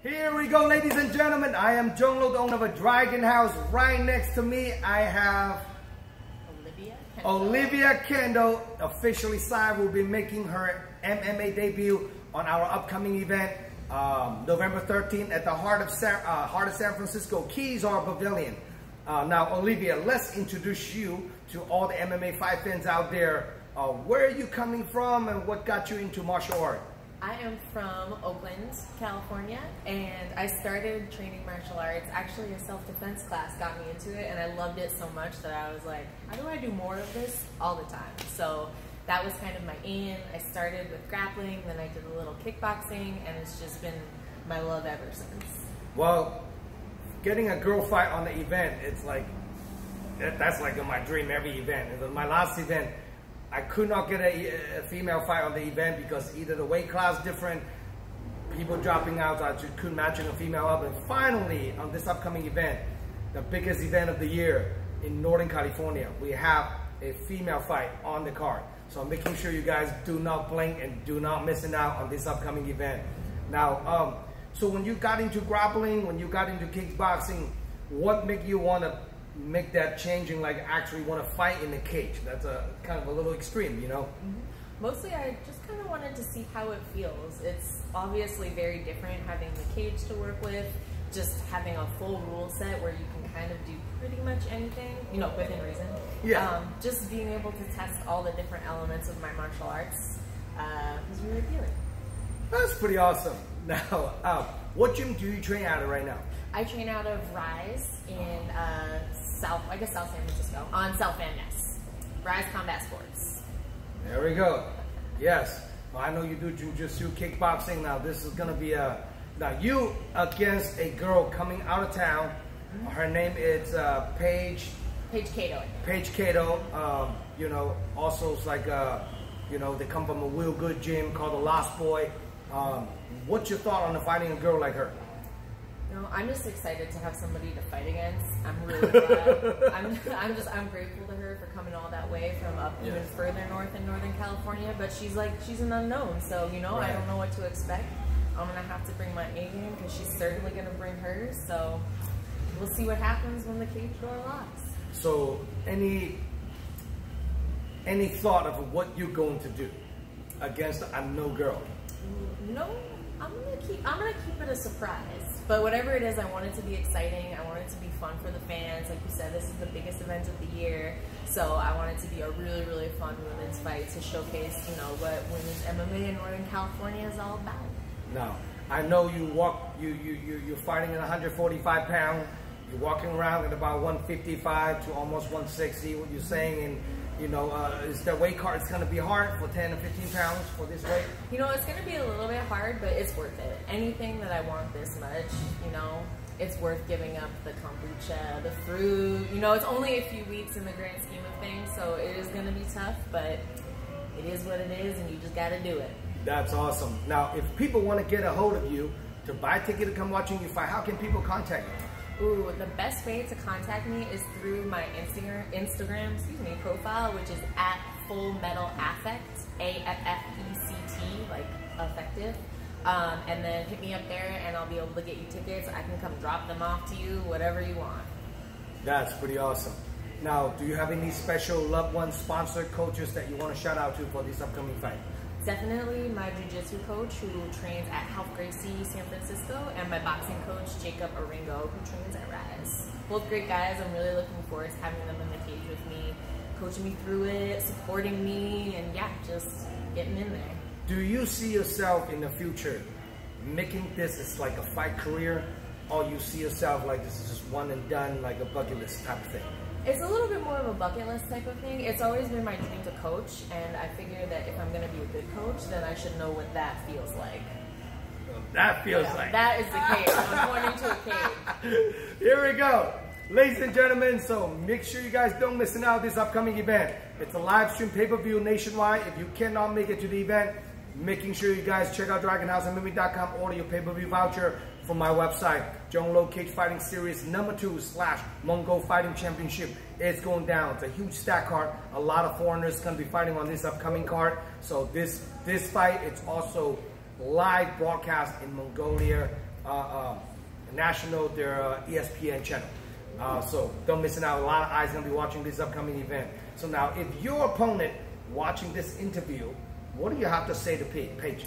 Here we go, ladies and gentlemen. I am Zhong, the owner of a Dragon House. Right next to me, I have Olivia Kendall, officially signed, will be making her MMA debut on our upcoming event, November 13th at the heart of San Francisco, Kezar Pavilion. Now, Olivia, let's introduce you to all the MMA fight fans out there. Where are you coming from and what got you into martial art? I am from Oakland, California, and I started training martial arts. Actually, a self-defense class got me into it, and I loved it so much that I was like, how do I do more of this all the time? So that was kind of my aim. I started with grappling, then I did a little kickboxing, and it's just been my love ever since. Well, getting a girl fight on the event, it's like, that's like my dream every event. My last event, I could not get a female fight on the event because either the weight class different, people dropping out, I just couldn't matching a female up. And finally, on this upcoming event, the biggest event of the year in Northern California, we have a female fight on the card. So I'm making sure you guys do not blink and do not missing out on this upcoming event. Now, so when you got into grappling, when you got into kickboxing, what made you want to make that change and like actually want to fight in the cage? That's a kind of a little extreme, you know? Mostly I just kind of wanted to see how it feels. It's obviously very different having the cage to work with, just having a full rule set where you can kind of do pretty much anything, you know, within reason. Yeah. Just being able to test all the different elements of my martial arts was really appealing. That's pretty awesome. Now, what gym do you train out of right now? I train out of Rise in South San Francisco, on South Van Ness. Rise Combat Sports. There we go. Yes. Well, I know you do jujitsu, kickboxing. Now this is gonna be now you against a girl coming out of town. Her name is Paige Cato. Paige Cato. You know, also it's like you know, they come from a real good gym called the Lost Boy. What's your thought on fighting a girl like her? No, I'm just excited to have somebody to fight against. I'm really glad. I'm grateful to her for coming all that way from up even further north in Northern California. But she's an unknown, so you know, I don't know what to expect. I'm gonna have to bring my A game because she's certainly gonna bring hers. So we'll see what happens when the cage door locks. So any thought of what you're going to do against a no girl? No, I'm gonna keep it a surprise. But whatever it is, I want it to be exciting. I want it to be fun for the fans. Like you said, this is the biggest event of the year, so I want it to be a really, really fun women's fight to showcase, you know, what women's MMA in Northern California is all about. Now, I know you're fighting at 145 pounds. You're walking around at about 155 to almost 160. What you're saying, and you know, is the weight cut? It's going to be hard for 10 or 15 pounds for this weight? You know, it's going to be a little bit hard, but it's worth it. Anything that I want this much, you know, it's worth giving up the kombucha, the fruit. You know, it's only a few weeks in the grand scheme of things, so it is going to be tough, but it is what it is, and you just got to do it. That's awesome. Now, if people want to get a hold of you to buy a ticket to come watching you fight, how can people contact you? Ooh, the best way to contact me is through my Instagram profile, which is at Full Metal Affect, AFFECT, like effective. And then hit me up there and I'll be able to get you tickets. I can come drop them off to you, whatever you want. That's pretty awesome. Now, do you have any special loved ones, sponsored coaches that you want to shout out to for this upcoming fight? Definitely my jiu-jitsu coach who trains at Health Gracie, San Francisco, and my boxing coach, Jacob Aringo, who trains at Rise. Both great guys. I'm really looking forward to having them in the cage with me, coaching me through it, supporting me, and yeah, just getting in there. Do you see yourself in the future making this as like a fight career, or you see yourself like this is just one and done, like a bucket list type of thing? It's a little bit more of a bucket list type of thing. It's always been my dream to coach, and I figure that if I'm going to be a good coach, then I should know what that feels like. That feels like. That is the cage. I'm going into a cage. Here we go. Ladies and gentlemen, so make sure you guys don't miss out this upcoming event. It's a live stream pay-per-view nationwide. If you cannot make it to the event, making sure you guys check out DragonHouseMMA.com, order your pay-per-view voucher from my website. Zhong Lo Cage Fighting Series #2/Mongol Fighting Championship. It's going down. It's a huge stack card. A lot of foreigners going to be fighting on this upcoming card. So this fight, it's also live broadcast in Mongolia national, their ESPN channel. So don't miss out. A lot of eyes gonna be watching this upcoming event. So now, if your opponent watching this interview, what do you have to say to Paige?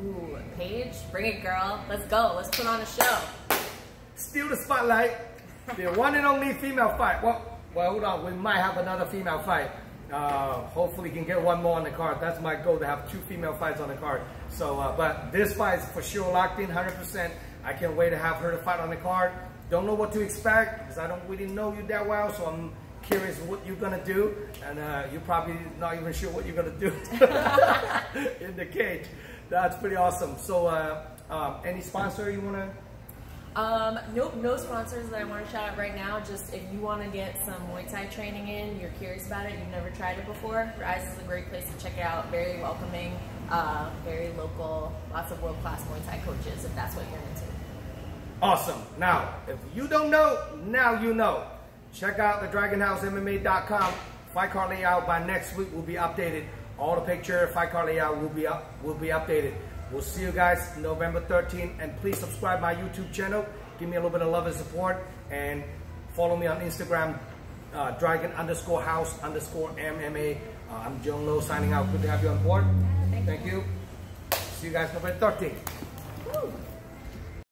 Ooh, Paige, bring it, girl. Let's go. Let's put on a show. Steal the spotlight. The one and only female fight. Well, hold on. We might have another female fight. Hopefully, can get one more on the card. That's my goal, to have 2 female fights on the card. So, but this fight is for sure locked in, 100%. I can't wait to have her to fight on the card. Don't know what to expect because I don't really know you that well, so I'm curious what you're gonna do, and you're probably not even sure what you're gonna do in the cage. That's pretty awesome. So, any sponsor you wanna? Nope, no sponsors that I want to shout out right now. Just if you want to get some Muay Thai training in, you're curious about it, you've never tried it before, Rise is a great place to check it out. Very welcoming, very local, lots of world-class Muay Thai coaches if that's what you're into. Awesome. Now, if you don't know, now you know. Check out the DragonHouseMMA.com. Fight card layout by next week will be updated. All the picture, fight card layout will be updated. We'll see you guys November 13th, and please subscribe my YouTube channel. Give me a little bit of love and support, and follow me on Instagram, Dragon_House_MMA. I'm Zhong Lo signing out. Good to have you on board. Thank you. See you guys November 13th. Woo.